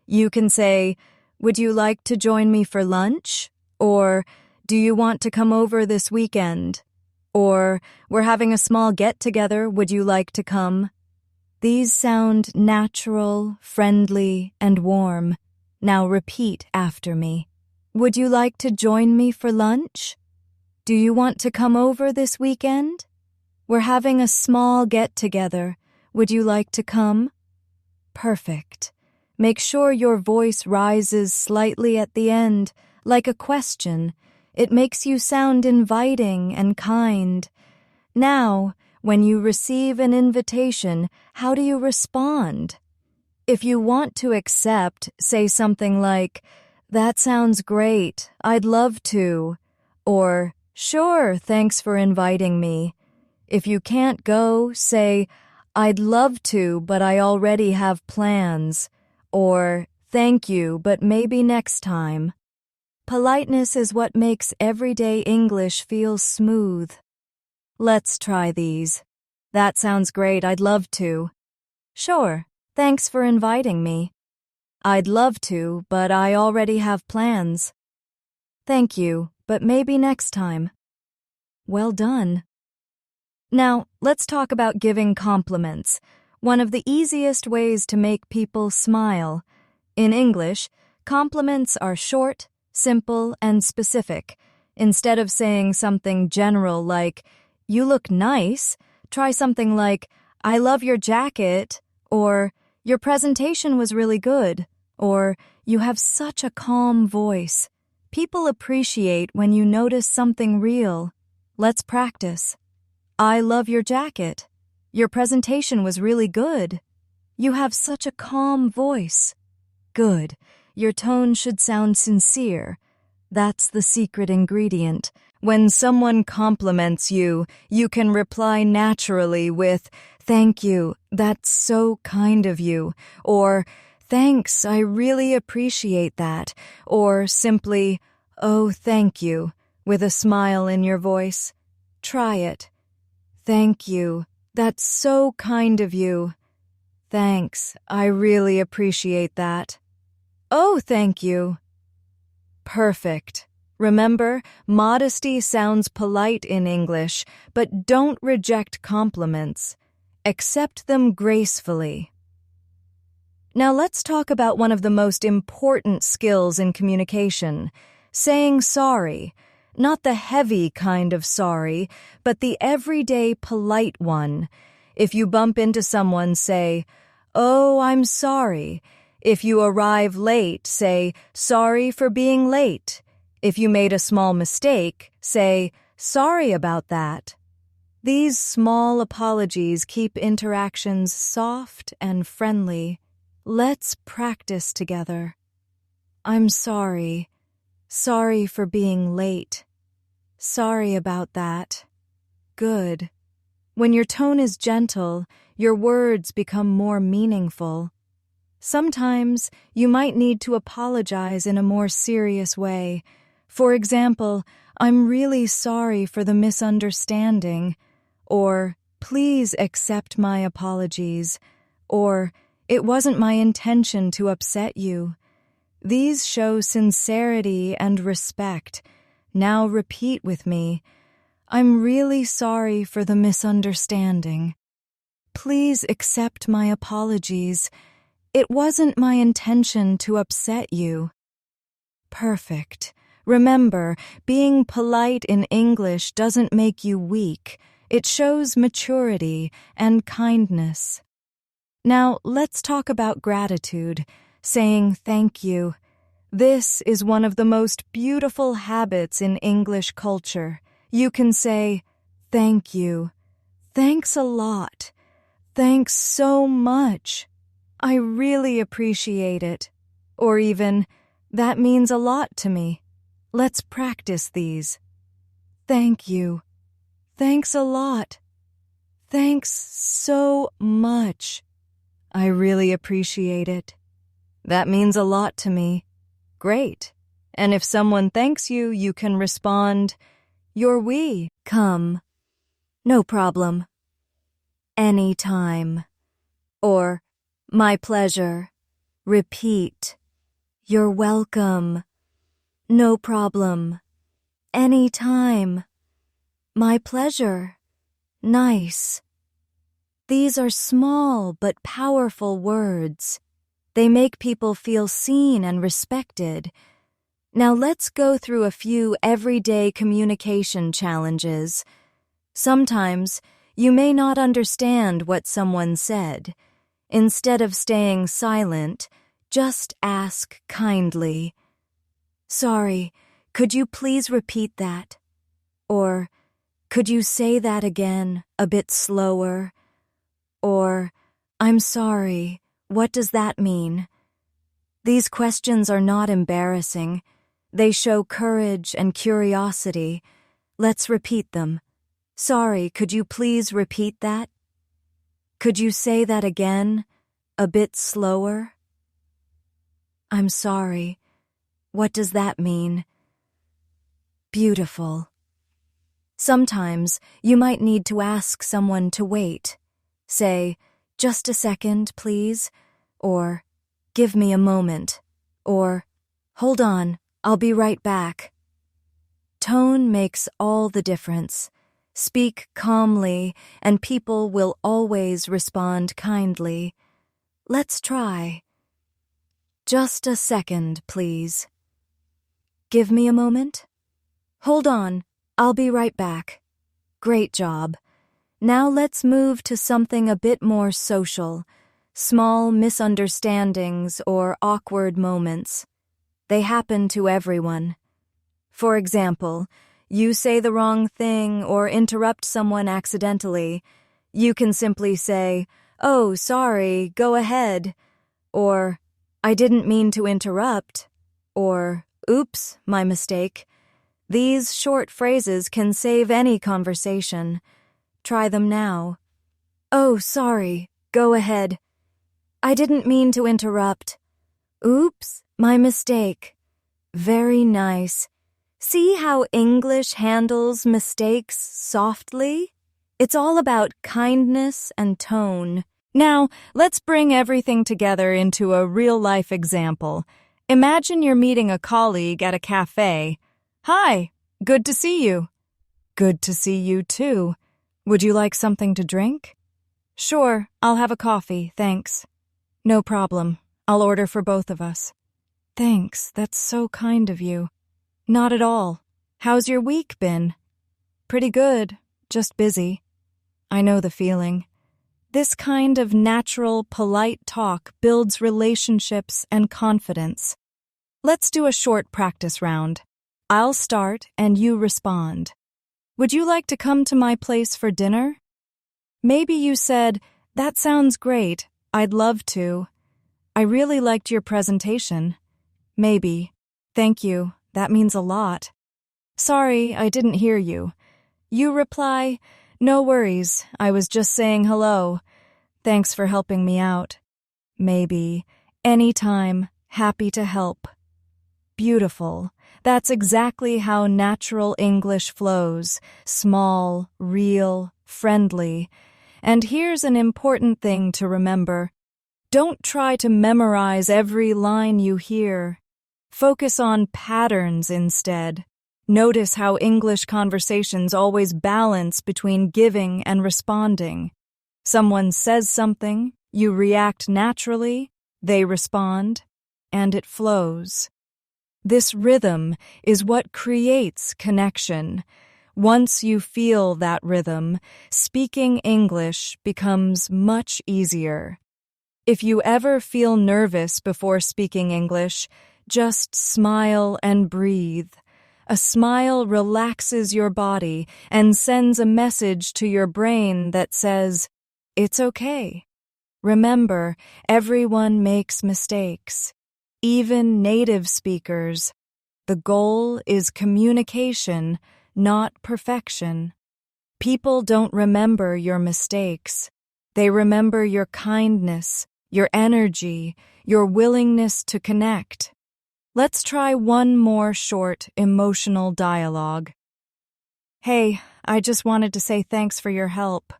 You can say, "Would you like to join me for lunch?" Or, "Do you want to come over this weekend?" Or, "We're having a small get-together, would you like to come?" These sound natural, friendly, and warm. Now repeat after me. Would you like to join me for lunch? Do you want to come over this weekend? We're having a small get-together. Would you like to come? Perfect. Make sure your voice rises slightly at the end, like a question. It makes you sound inviting and kind. Now, when you receive an invitation, how do you respond? If you want to accept, say something like, "That sounds great. I'd love to." Or, "Sure, thanks for inviting me." If you can't go, say, "I'd love to, but I already have plans." Or, "Thank you, but maybe next time." Politeness is what makes everyday English feel smooth. Let's try these. "That sounds great, I'd love to." "Sure, thanks for inviting me." "I'd love to, but I already have plans." "Thank you, but maybe next time." Well done. Now, let's talk about giving compliments, one of the easiest ways to make people smile. In English, compliments are short, simple, and specific. Instead of saying something general like, "You look nice," try something like, "I love your jacket," or "Your presentation was really good," or "You have such a calm voice." People appreciate when you notice something real. Let's practice. "I love your jacket." "Your presentation was really good." "You have such a calm voice." Good. Your tone should sound sincere. That's the secret ingredient. When someone compliments you, you can reply naturally with, "Thank you, that's so kind of you," or "Thanks, I really appreciate that," or simply, "Oh, thank you," with a smile in your voice. Try it. "Thank you, that's so kind of you." "Thanks, I really appreciate that." "Oh, thank you." Perfect. Remember, modesty sounds polite in English, but don't reject compliments. Accept them gracefully. Now let's talk about one of the most important skills in communication: saying sorry. Not the heavy kind of sorry, but the everyday polite one. If you bump into someone, say, "Oh, I'm sorry." If you arrive late, say, "Sorry for being late." If you made a small mistake, say, "Sorry about that." These small apologies keep interactions soft and friendly. Let's practice together. I'm sorry. Sorry for being late. Sorry about that. Good. When your tone is gentle, your words become more meaningful. Sometimes you might need to apologize in a more serious way. For example, "I'm really sorry for the misunderstanding," or "Please accept my apologies," or "It wasn't my intention to upset you." These show sincerity and respect. Now repeat with me. "I'm really sorry for the misunderstanding. Please accept my apologies. It wasn't my intention to upset you." Perfect. Remember, being polite in English doesn't make you weak. It shows maturity and kindness. Now, let's talk about gratitude, saying thank you. This is one of the most beautiful habits in English culture. You can say, "Thank you. Thanks a lot. Thanks so much. I really appreciate it." Or even, "That means a lot to me." Let's practice these. Thank you. Thanks a lot. Thanks so much. I really appreciate it. That means a lot to me. Great. And if someone thanks you, you can respond, "You're welcome. No problem. Anytime." Or, "My pleasure." Repeat, "You're welcome. No problem. Anytime. My pleasure. Nice." These are small but powerful words. They make people feel seen and respected. Now let's go through a few everyday communication challenges. Sometimes you may not understand what someone said. Instead of staying silent, just ask kindly, "Sorry, could you please repeat that?" Or, "Could you say that again, a bit slower?" Or, "I'm sorry, what does that mean?" These questions are not embarrassing. They show courage and curiosity. Let's repeat them. "Sorry, could you please repeat that?" "Could you say that again, a bit slower?" "I'm sorry, what does that mean?" Beautiful. Sometimes you might need to ask someone to wait. Say, "Just a second, please," or "Give me a moment," or "Hold on, I'll be right back." Tone makes all the difference. Speak calmly, and people will always respond kindly. Let's try. "Just a second, please." "Give me a moment." "Hold on, I'll be right back." Great job. Now let's move to something a bit more social. Small misunderstandings or awkward moments. They happen to everyone. For example, you say the wrong thing or interrupt someone accidentally. You can simply say, "Oh, sorry, go ahead." Or, "I didn't mean to interrupt." Or, "Oops, my mistake." These short phrases can save any conversation. Try them now. "Oh, sorry, go ahead." "I didn't mean to interrupt." "Oops, my mistake." Very nice. See how English handles mistakes softly? It's all about kindness and tone. Now, let's bring everything together into a real-life example. Imagine you're meeting a colleague at a cafe. "Hi, good to see you." "Good to see you too. Would you like something to drink?" "Sure, I'll have a coffee, thanks." "No problem. I'll order for both of us." "Thanks, that's so kind of you." "Not at all. How's your week been?" "Pretty good, just busy." I know the feeling. This kind of natural, polite talk builds relationships and confidence. Let's do a short practice round. I'll start and you respond. Would you like to come to my place for dinner? Maybe you said, that sounds great. I'd love to. I really liked your presentation. Maybe. Thank you. That means a lot. Sorry, I didn't hear you. You reply, no worries. I was just saying hello. Thanks for helping me out. Maybe. Anytime. Happy to help. Beautiful. That's exactly how natural English flows. Small, real, friendly. And here's an important thing to remember. Don't try to memorize every line you hear. Focus on patterns instead. Notice how English conversations always balance between giving and responding. Someone says something, you react naturally, they respond, and it flows. This rhythm is what creates connection. Once you feel that rhythm, speaking English becomes much easier. If you ever feel nervous before speaking English, just smile and breathe. A smile relaxes your body and sends a message to your brain that says, it's okay. Remember, everyone makes mistakes. Even native speakers. The goal is communication, not perfection. People don't remember your mistakes. They remember your kindness, your energy, your willingness to connect. Let's try one more short, emotional dialogue. Hey, I just wanted to say thanks for your help.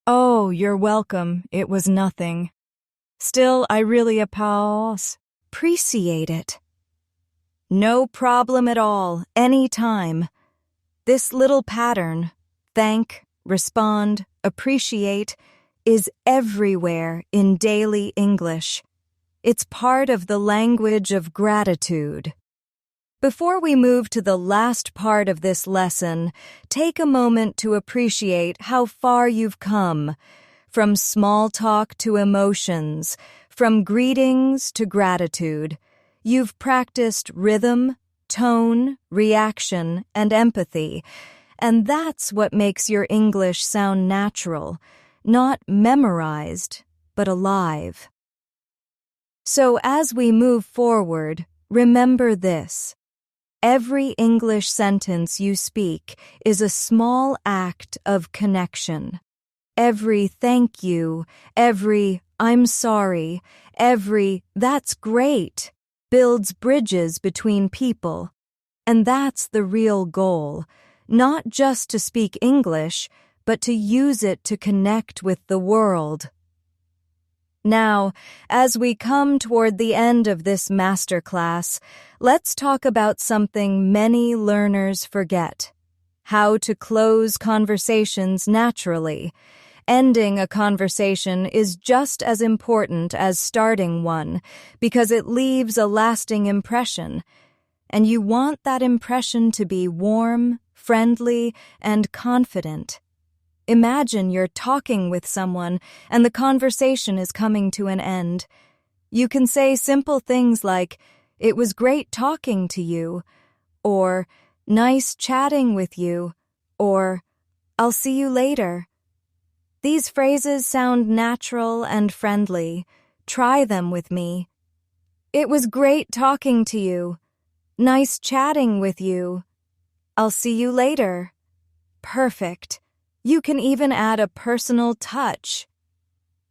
Oh, you're welcome. It was nothing. Still, I really appreciate it. No problem at all, anytime. This little pattern, thank, respond, appreciate, is everywhere in daily English. It's part of the language of gratitude. Before we move to the last part of this lesson, take a moment to appreciate how far you've come, from small talk to emotions, from greetings to gratitude. You've practiced rhythm, tone, reaction, and empathy, and that's what makes your English sound natural, not memorized, but alive. So as we move forward, remember this. Every English sentence you speak is a small act of connection. Every thank you, every I'm sorry, every that's great builds bridges between people. And that's the real goal, not just to speak English, but to use it to connect with the world. Now, as we come toward the end of this masterclass, let's talk about something many learners forget: how to close conversations naturally. Ending a conversation is just as important as starting one because it leaves a lasting impression, and you want that impression to be warm, friendly, and confident. Imagine you're talking with someone and the conversation is coming to an end. You can say simple things like, "It was great talking to you," or "Nice chatting with you," or "I'll see you later." These phrases sound natural and friendly. Try them with me. "It was great talking to you." "Nice chatting with you." "I'll see you later." Perfect. You can even add a personal touch.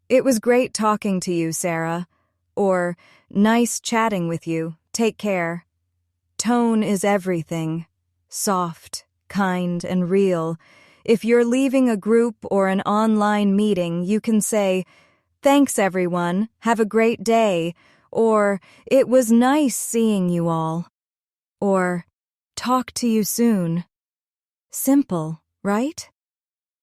"It was great talking to you, Sarah," or "Nice chatting with you. Take care." Tone is everything. Soft, kind, and real. If you're leaving a group or an online meeting, you can say, "Thanks, everyone. Have a great day," or "It was nice seeing you all," or "Talk to you soon." Simple, right?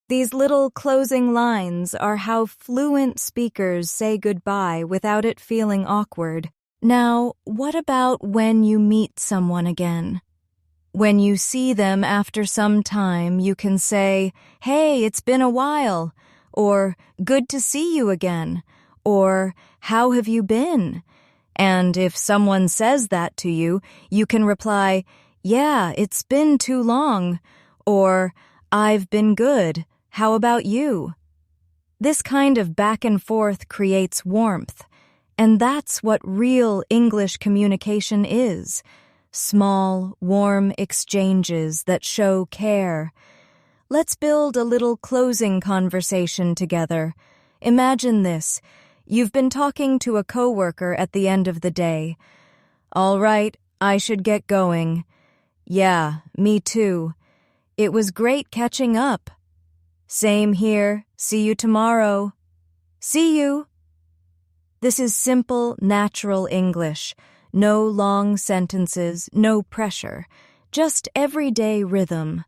These little closing lines are how fluent speakers say goodbye without it feeling awkward. Now, what about when you meet someone again? When you see them after some time, you can say, "Hey, it's been a while," or "Good to see you again," or "How have you been?" And if someone says that to you, you can reply, "Yeah, it's been too long," or "I've been good. How about you?" This kind of back and forth creates warmth, and that's what real English communication is. Small, warm exchanges that show care. Let's build a little closing conversation together. Imagine this. You've been talking to a coworker at the end of the day. "All right, I should get going." "Yeah, me too. It was great catching up." "Same here. See you tomorrow." "See you." This is simple, natural English. No long sentences, no pressure. Just everyday rhythm.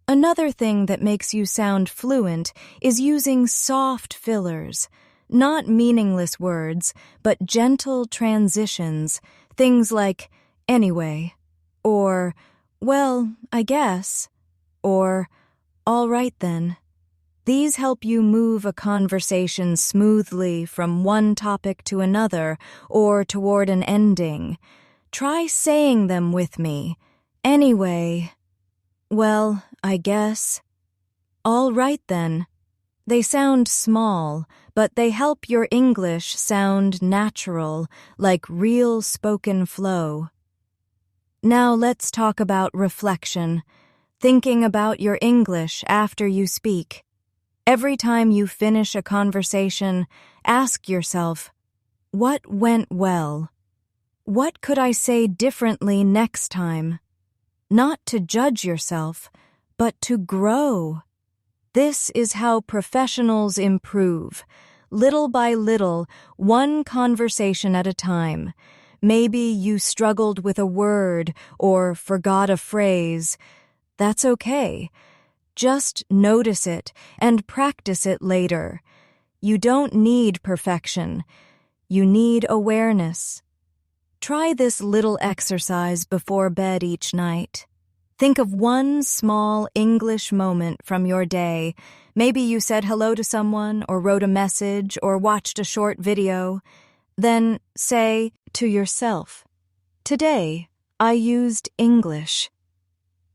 Another thing that makes you sound fluent is using soft fillers. Not meaningless words, but gentle transitions. Things like, "anyway," or, "well, I guess," or, "all right then." These help you move a conversation smoothly from one topic to another or toward an ending. Try saying them with me. "Anyway," "well, I guess," "all right then." They sound small, but they help your English sound natural, like real spoken flow. Now let's talk about reflection, thinking about your English after you speak. Every time you finish a conversation, ask yourself, what went well? What could I say differently next time? Not to judge yourself, but to grow. This is how professionals improve, little by little, one conversation at a time. Maybe you struggled with a word or forgot a phrase. That's okay. Just notice it and practice it later. You don't need perfection. You need awareness. Try this little exercise before bed each night. Think of one small English moment from your day. Maybe you said hello to someone or wrote a message or watched a short video. Then say to yourself, "Today, I used English."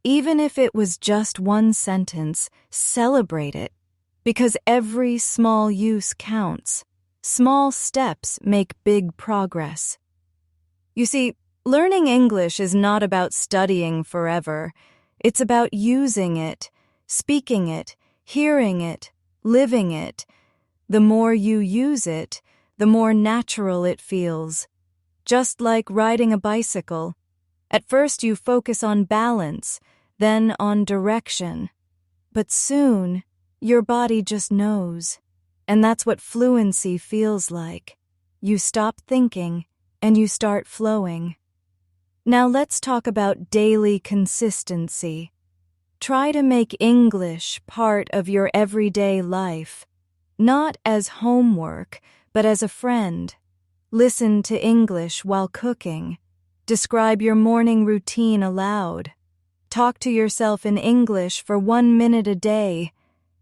Even if it was just one sentence, celebrate it, because every small use counts. Small steps make big progress. You see, learning English is not about studying forever. It's about using it, speaking it, hearing it, living it. The more you use it, the more natural it feels. Just like riding a bicycle. At first you focus on balance, then on direction. But soon, your body just knows. And that's what fluency feels like. You stop thinking, and you start flowing. Now let's talk about daily consistency. Try to make English part of your everyday life. Not as homework, but as a friend. Listen to English while cooking. Describe your morning routine aloud. Talk to yourself in English for 1 minute a day.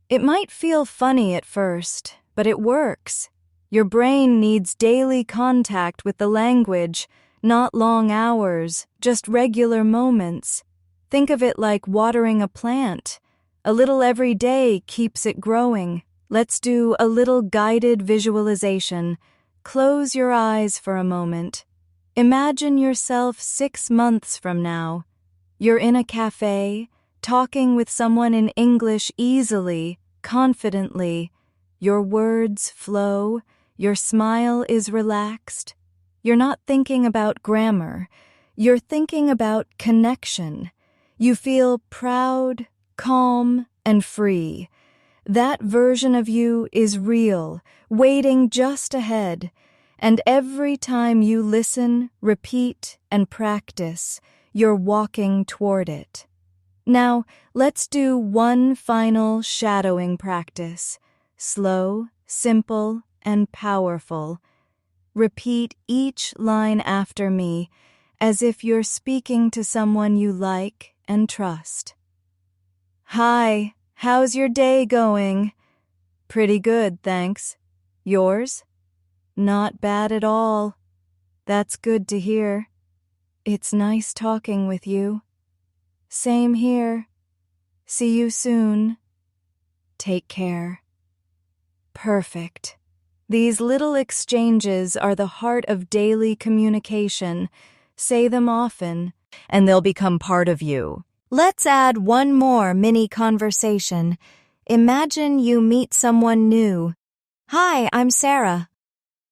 It might feel funny at first, but it works. Your brain needs daily contact with the language, not long hours, just regular moments. Think of it like watering a plant. A little every day keeps it growing. Let's do a little guided visualization. Close your eyes for a moment. Imagine yourself 6 months from now. You're in a cafe, talking with someone in English easily, confidently. Your words flow, your smile is relaxed. You're not thinking about grammar. You're thinking about connection. You feel proud, calm, and free. That version of you is real, waiting just ahead. And every time you listen, repeat, and practice, you're walking toward it. Now, let's do one final shadowing practice. Slow, simple, and powerful. Repeat each line after me, as if you're speaking to someone you like and trust. "Hi, how's your day going?" "Pretty good, thanks. Yours?" "Not bad at all." "That's good to hear. It's nice talking with you." Same here. See you soon. Take care. Perfect. These little exchanges are the heart of daily communication. Say them often, and they'll become part of you. Let's add one more mini conversation. Imagine you meet someone new. Hi, I'm Sarah.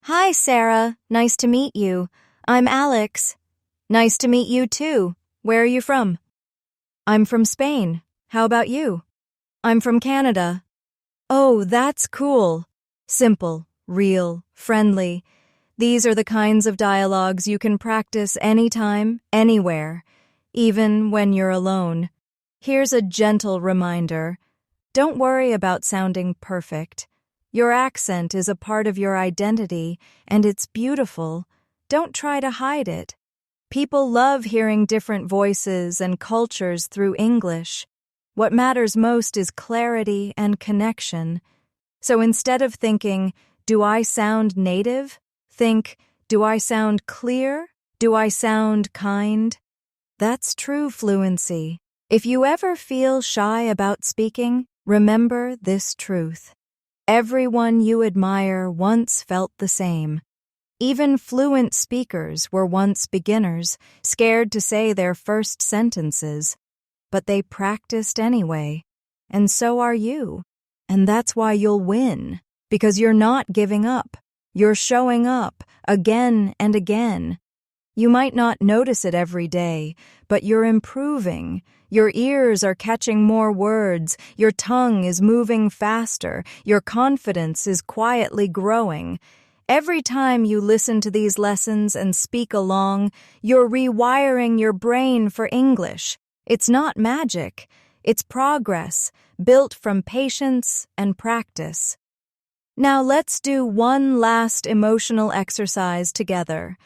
Hi, Sarah. Nice to meet you. I'm Alex. Nice to meet you too. Where are you from? I'm from Spain. How about you? I'm from Canada. Oh, that's cool. Simple, real, friendly. These are the kinds of dialogues you can practice anytime, anywhere, even when you're alone. Here's a gentle reminder. Don't worry about sounding perfect. Your accent is a part of your identity, and it's beautiful. Don't try to hide it. People love hearing different voices and cultures through English. What matters most is clarity and connection. So instead of thinking, do I sound native? Think, do I sound clear? Do I sound kind? That's true fluency. If you ever feel shy about speaking, remember this truth. Everyone you admire once felt the same. Even fluent speakers were once beginners, scared to say their first sentences. But they practiced anyway. And so are you. And that's why you'll win. Because you're not giving up. You're showing up again and again. You might not notice it every day, but you're improving. Your ears are catching more words. Your tongue is moving faster. Your confidence is quietly growing. Every time you listen to these lessons and speak along, you're rewiring your brain for English. It's not magic. It's progress, built from patience and practice. Now let's do one last emotional exercise together.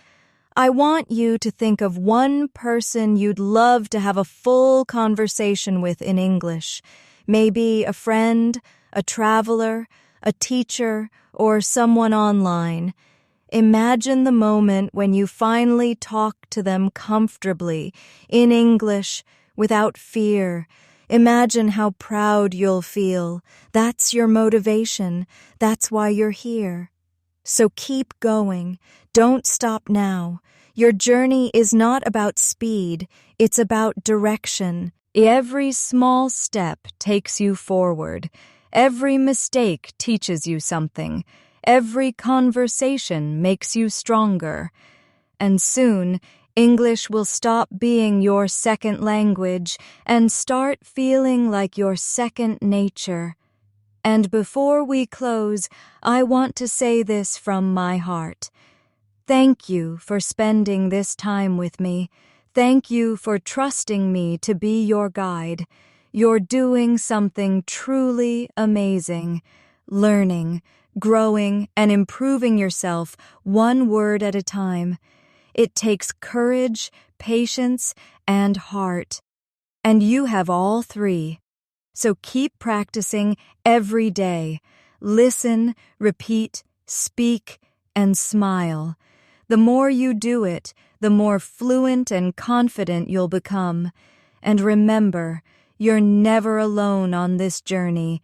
I want you to think of one person you'd love to have a full conversation with in English. Maybe a friend, a traveler, a teacher, or someone online. Imagine the moment when you finally talk to them comfortably, in English, without fear. Imagine how proud you'll feel. That's your motivation. That's why you're here. So keep going. Don't stop now. Your journey is not about speed. It's about direction. Every small step takes you forward. Every mistake teaches you something. Every conversation makes you stronger. And soon, English will stop being your second language and start feeling like your second nature. And before we close, I want to say this from my heart. Thank you for spending this time with me. Thank you for trusting me to be your guide. You're doing something truly amazing. Learning, growing, and improving yourself one word at a time. It takes courage, patience, and heart. And you have all three. So keep practicing every day. Listen, repeat, speak, and smile. The more you do it, the more fluent and confident you'll become. And remember, you're never alone on this journey.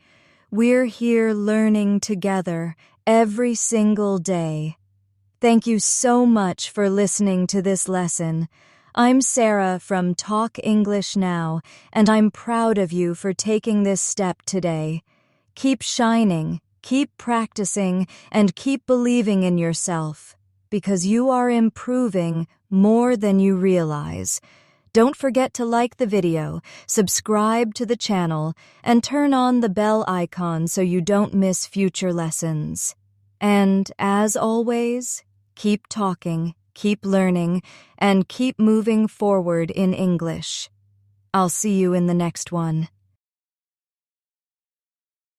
We're here learning together every single day. Thank you so much for listening to this lesson. I'm Sarah from Talk English Now, and I'm proud of you for taking this step today. Keep shining, keep practicing, and keep believing in yourself, because you are improving more than you realize. Don't forget to like the video, subscribe to the channel, and turn on the bell icon so you don't miss future lessons. And as always, keep talking, keep learning, and keep moving forward in English. I'll see you in the next one.